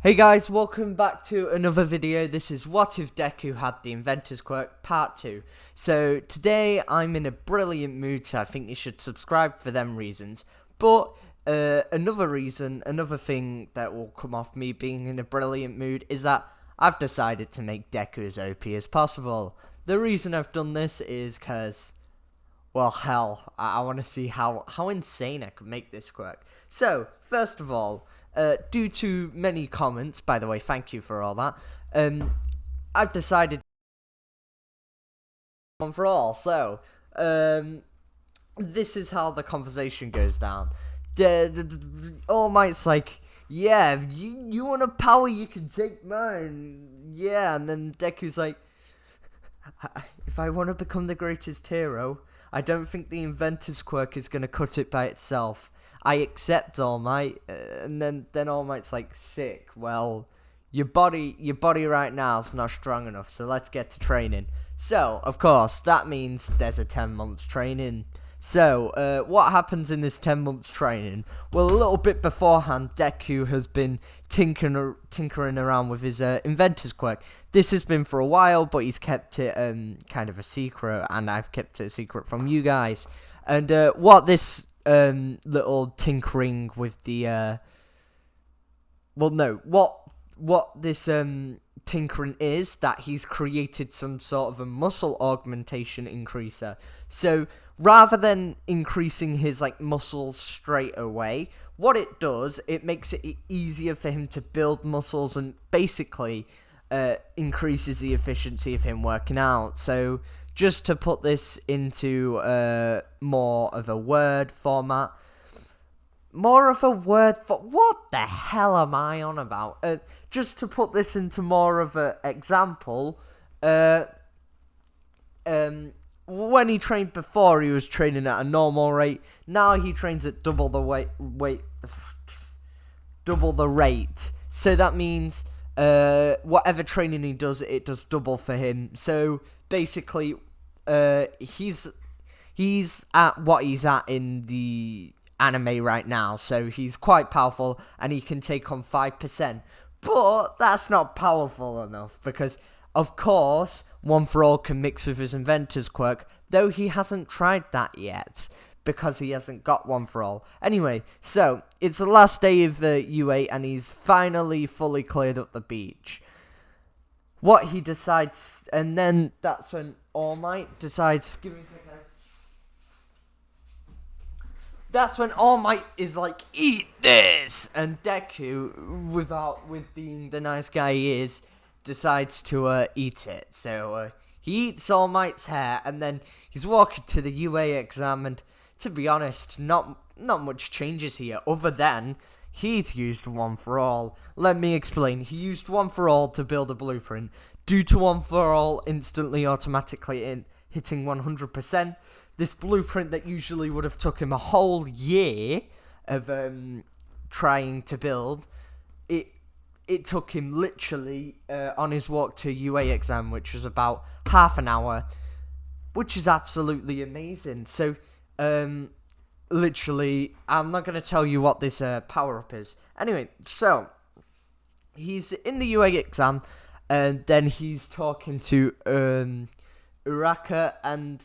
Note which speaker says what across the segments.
Speaker 1: Hey guys, welcome back to another video. This is What If Deku Had the Inventors Quirk Part 2. So today I'm in a brilliant mood, so I think you should subscribe for them reasons. But another thing that will come off me being in a brilliant mood is that I've decided to make Deku as OP as possible. The reason I've done this is because, well, hell, I want to see how insane I could make this quirk. So, first of all, due to many comments, by the way, thank you for all that, I've decided one for all. So, this is how the conversation goes down. All Might's like, yeah, you want a power, you can take mine. Yeah, and then Deku's like, if I want to become the greatest hero, I don't think the Inventor's Quirk is going to cut it by itself. I accept All Might, and then All Might's like, sick. Well, your body right now is not strong enough, so let's get to training. So, of course, that means there's a 10 months training. So, what happens in this 10 months training? Well, a little bit beforehand, Deku has been tinkering around with his Inventor's Quirk. This has been for a while, but he's kept it kind of a secret, and I've kept it a secret from you guys. And what this little tinkering with the what this tinkering is that he's created some sort of a muscle augmentation increaser. So rather than increasing his muscles straight away, what it does, it makes it easier for him to build muscles and basically increases the efficiency of him working out. So just to put this into more of a word format. What the hell am I on about? Just to put this into more of an example, when he trained before, he was training at a normal rate. Now he trains at double the rate. So that means whatever training he does, it does double for him. So basically, he's at what he's at in the anime right now, so he's quite powerful, and he can take on 5%. But that's not powerful enough, because, of course, One For All can mix with his Inventor's Quirk, though he hasn't tried that yet, because he hasn't got One For All. Anyway, so, it's the last day of U8, and he's finally fully cleared up the beach. What he decides, and then that's when All Might decides, give me a second, guys. That's when All Might is like, eat this! And Deku, with being the nice guy he is, decides to eat it. So he eats All Might's hair, and then he's walking to the UA exam, and to be honest, not much changes here, other than he's used One For All. Let me explain. He used One For All to build a blueprint. Due to One For All instantly automatically hitting 100%, this blueprint that usually would have took him a whole year of trying to build, it took him literally on his walk to UA exam, which was about half an hour, which is absolutely amazing. So, literally, I'm not going to tell you what this power-up is. Anyway, so, he's in the UA exam, and then he's talking to Uraka, and,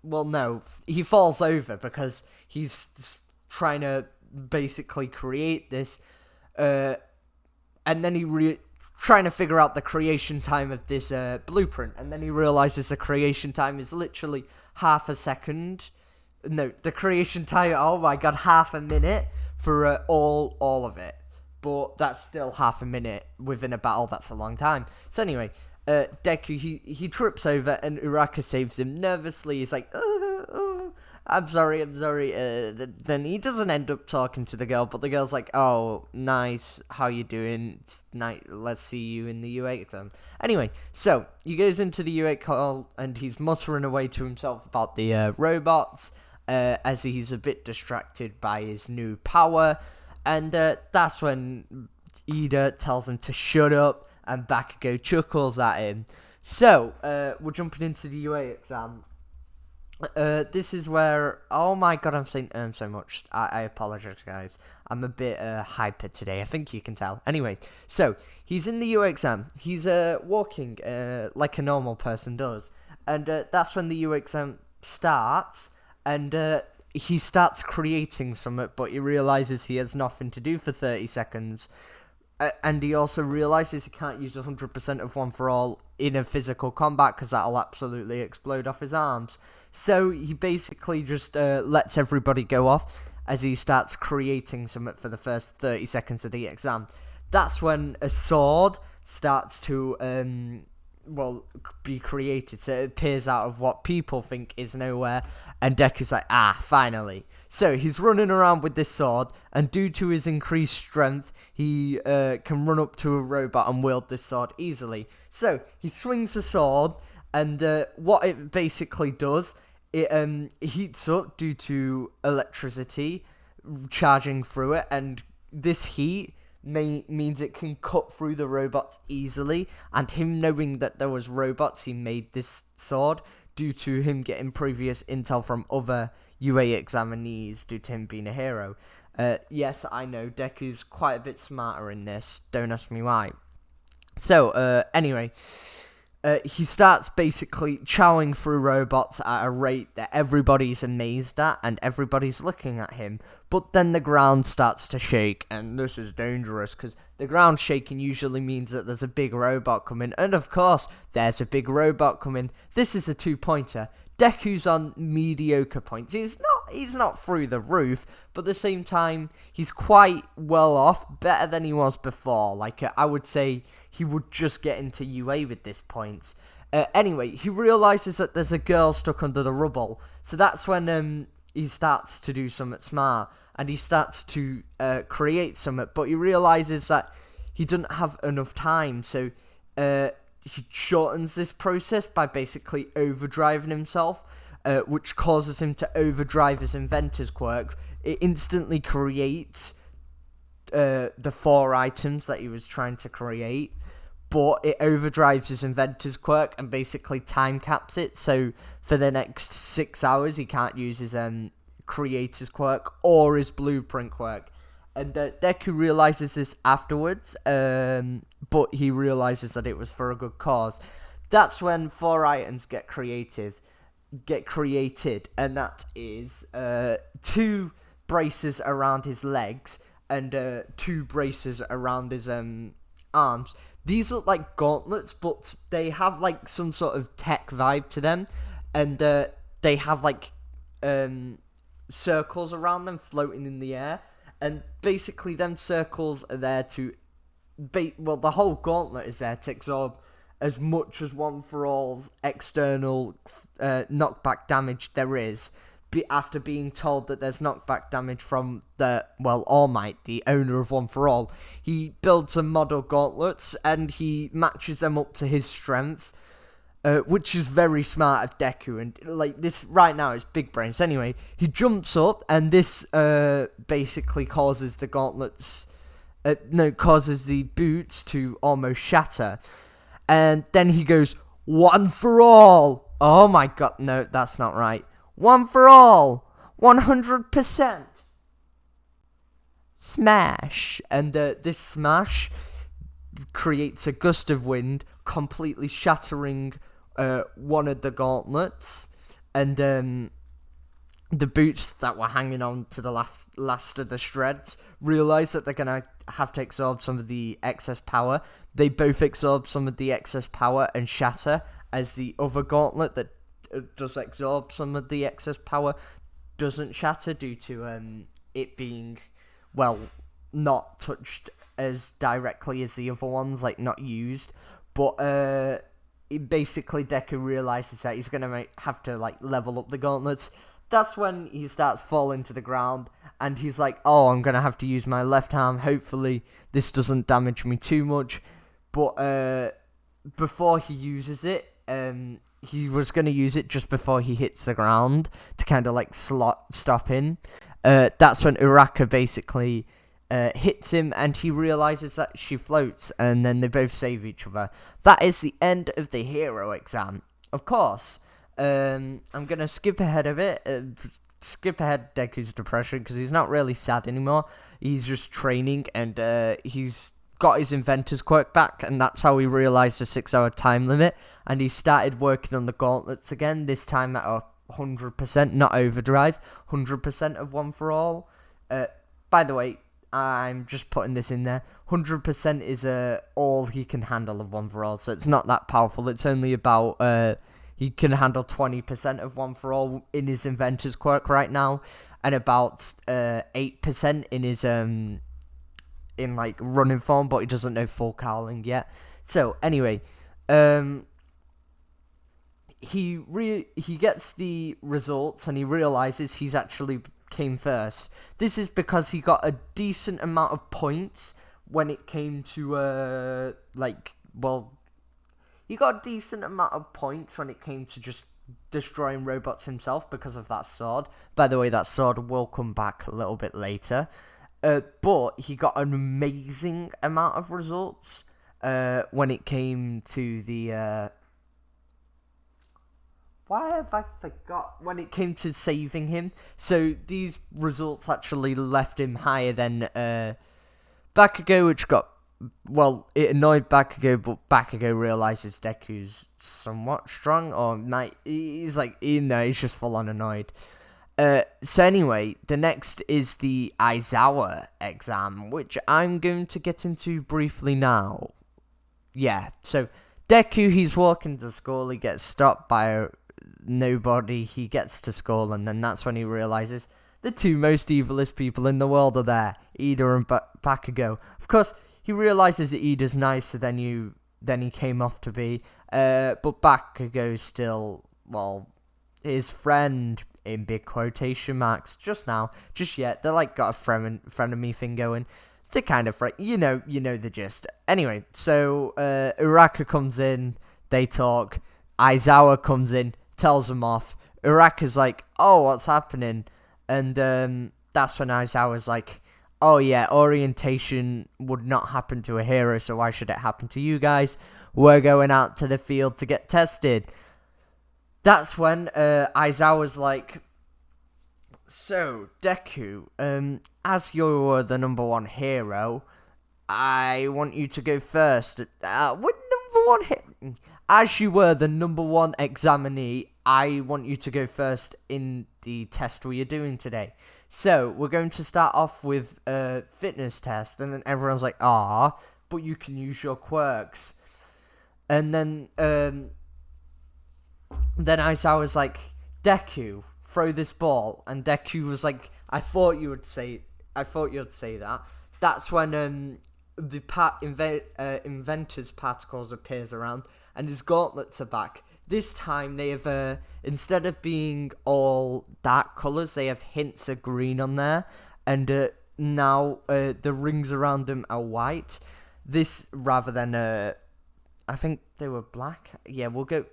Speaker 1: well, no, he falls over because he's trying to basically create this, and then trying to figure out the creation time of this blueprint, and then he realizes the creation time is literally half a second. No, the creation time, oh my god, half a minute for all of it. But that's still half a minute within a battle. That's a long time. So anyway, Deku, he trips over, and Uraka saves him nervously. He's like, I'm sorry. Then he doesn't end up talking to the girl, but the girl's like, oh, nice, how you doing? Let's see you in the U8 exam. Anyway, so he goes into the U8 call, and he's muttering away to himself about the robots, as he's a bit distracted by his new power. And that's when Ida tells him to shut up, and Bakugo chuckles at him. So, we're jumping into the UA exam. This is where, oh my god, I'm saying so much. I apologize, guys. I'm a bit hyper today. I think you can tell. Anyway, so he's in the U exam. He's walking like a normal person does, and that's when the U exam starts, and he starts creating something, but he realizes he has nothing to do for 30 seconds. And he also realizes he can't use 100% of One For All in a physical combat because that'll absolutely explode off his arms. So he basically just lets everybody go off as he starts creating something for the first 30 seconds of the exam. That's when a sword starts to be created. So it appears out of what people think is nowhere, and Deku's like, finally. So he's running around with this sword, and due to his increased strength, he can run up to a robot and wield this sword easily. So he swings the sword, and what it basically does, it heats up due to electricity charging through it, and this heat means it can cut through the robots easily. And him knowing that there was robots, he made this sword due to him getting previous intel from other UA examinees due to him being a hero. Yes, I know, Deku's quite a bit smarter in this, don't ask me why. So, anyway, he starts basically chowing through robots at a rate that everybody's amazed at, and everybody's looking at him. But then the ground starts to shake, and this is dangerous, because the ground shaking usually means that there's a big robot coming, and of course, there's a big robot coming. This is a 2-pointer. Deku's on mediocre points. He's not through the roof, but at the same time, he's quite well off, better than he was before. Like, I would say he would just get into UA with this points. Anyway, he realizes that there's a girl stuck under the rubble, so that's when he starts to do something smart, and he starts to create something, but he realizes that he doesn't have enough time, so he shortens this process by basically overdriving himself, which causes him to overdrive his inventor's quirk. It instantly creates the 4 items that he was trying to create, but it overdrives his inventor's quirk and basically time caps it, so for the next 6 hours he can't use his creator's quirk or his blueprint quirk. And Deku realizes this afterwards, but he realizes that it was for a good cause. That's when 4 items get created, and that is 2 braces around his legs and 2 braces around his arms. These look like gauntlets, but they have like some sort of tech vibe to them, and they have like circles around them floating in the air. And basically, them circles are there to... the whole gauntlet is there to absorb as much as One For All's external knockback damage there is. After being told that there's knockback damage from All Might, the owner of One For All, he builds some model gauntlets and he matches them up to his strength. Which is very smart of Deku, and like this right now is big brains. Anyway, he jumps up, and this basically causes the causes the boots to almost shatter, and then he goes, One For All. Oh my god, no, that's not right. One For All, 100%. Smash, and this smash creates a gust of wind, completely shattering one of the gauntlets, and the boots that were hanging on to the last of the shreds realize that they're gonna have to absorb some of the excess power. They both absorb some of the excess power and shatter, as the other gauntlet that does absorb some of the excess power doesn't shatter due to it being not touched as directly as the other ones, like not used. But basically Deku realizes that he's gonna have to like level up the gauntlets. That's when he starts falling to the ground, and he's like, oh, I'm gonna have to use my left arm. Hopefully this doesn't damage me too much. But before he uses it, he was gonna use it just before he hits the ground to kind of like stop him. That's when Uraka basically hits him, and he realizes that she floats, and then they both save each other. That is the end of the hero exam. Of course, I'm gonna skip ahead of it. Skip ahead Deku's depression because he's not really sad anymore. He's just training, and he's got his inventor's quirk back, and that's how he realized the 6-hour time limit. And he started working on the gauntlets again. This time at 100%, not overdrive. 100% of one for all. By the way, I'm just putting this in there. 100% is all he can handle of one for all, so it's not that powerful. It's only about he can handle 20% of one for all in his inventor's quirk right now, and about 8% in his in like running form, but he doesn't know full cowling yet. So anyway, he gets the results and he realizes he's actually came first. This is because he got a decent amount of points when it came to he got a decent amount of points when it came to just destroying robots himself because of that sword. By the way, that sword will come back a little bit later. But he got an amazing amount of results when it came to the... Why have I forgot? When it came to saving him. So these results actually left him higher than Bakugo, which got... Well, it annoyed Bakugo, but Bakugo realizes Deku's somewhat strong, or he's just full on annoyed. So anyway, the next is the Aizawa exam, which I'm going to get into briefly now. Yeah, so Deku, he's walking to school, he gets stopped by nobody, he gets to school, and then that's when he realizes the two most evilest people in the world are there, Ida and Bakugo. Of course, he realizes that Ida's nicer than he came off to be, but Bakugo's still, well, his friend, in big quotation marks, just yet. They're like got a frenemy thing going. They're kind of you know the gist. Anyway, so Uraka comes in, they talk. Aizawa comes in, tells him off. Uraka's like, oh, what's happening? And that's when Aizawa's like, oh yeah, orientation would not happen to a hero, so why should it happen to you guys? We're going out to the field to get tested. That's when Aizawa's like, so, Deku, as you're the number one hero, I want you to go first. As you were the number one examinee, I want you to go first in the test we are doing today. So, we're going to start off with a fitness test, and then everyone's like, but you can use your quirks. And then Aizawa's like, Deku, throw this ball. And Deku was like, I thought you'd say that. That's when the inventors particles appears around, and his gauntlets are back. This time they have instead of being all dark colours, they have hints of green on there, and now the rings around them are white. This rather than I think they were black. Yeah, we'll go.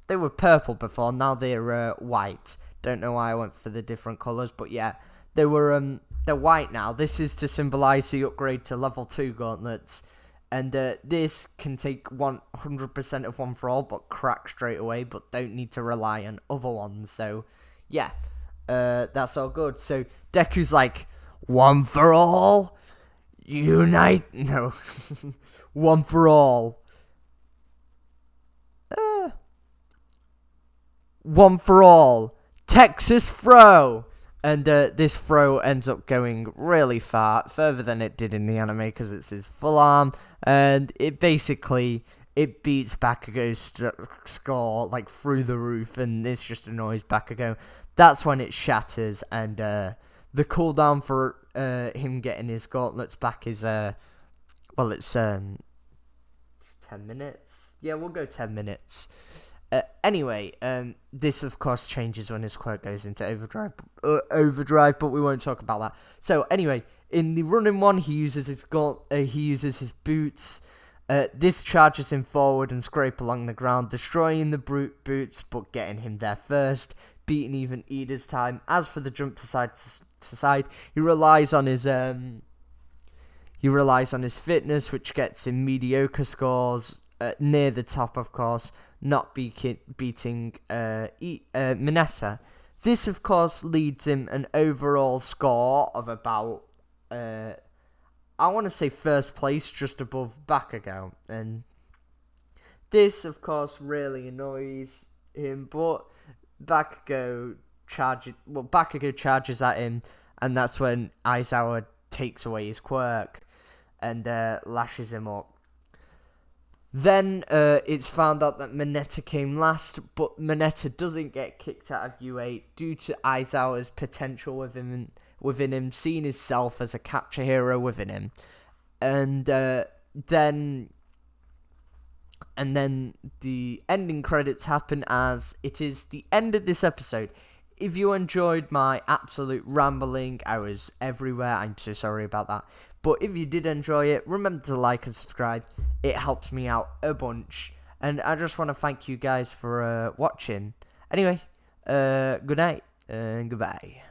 Speaker 1: They were purple before. Now they're white. Don't know why I went for the different colours, but yeah, they're white now. This is to symbolise the upgrade to level 2 gauntlets, and this can take 100% of one for all, but crack straight away. But don't need to rely on other ones. So yeah, that's all good. So Deku's like, one for all, unite. No, one for all. One for all, Texas throw, and this throw ends up going really far, further than it did in the anime because it's his full arm, and it beats Bakugo's score like through the roof, and this just annoys Bakugo. That's when it shatters, and the cooldown for him getting his gauntlets back is it's 10 minutes. Yeah, we'll go 10 minutes. Anyway, this of course changes when his quirk goes into overdrive, but we won't talk about that. So anyway, in the running one, he uses his boots. This charges him forward and scrape along the ground, destroying the boots, but getting him there first, beating even Ida's time. As for the jump to side to side, he relies on his fitness, which gets him mediocre scores near the top, of course. not beating Mineta. This, of course, leads him an overall score of about, I want to say first place, just above Bakugo. And this, of course, really annoys him, but Bakugo charges at him, and that's when Aizawa takes away his quirk and lashes him up. Then it's found out that Mineta came last, but Mineta doesn't get kicked out of U8 due to Aizawa's potential within him, seeing himself as a capture hero within him. And then the ending credits happen as it is the end of this episode. If you enjoyed my absolute rambling, I was everywhere. I'm so sorry about that. But if you did enjoy it, remember to like and subscribe. It helps me out a bunch. And I just want to thank you guys for watching. Anyway, good night and goodbye.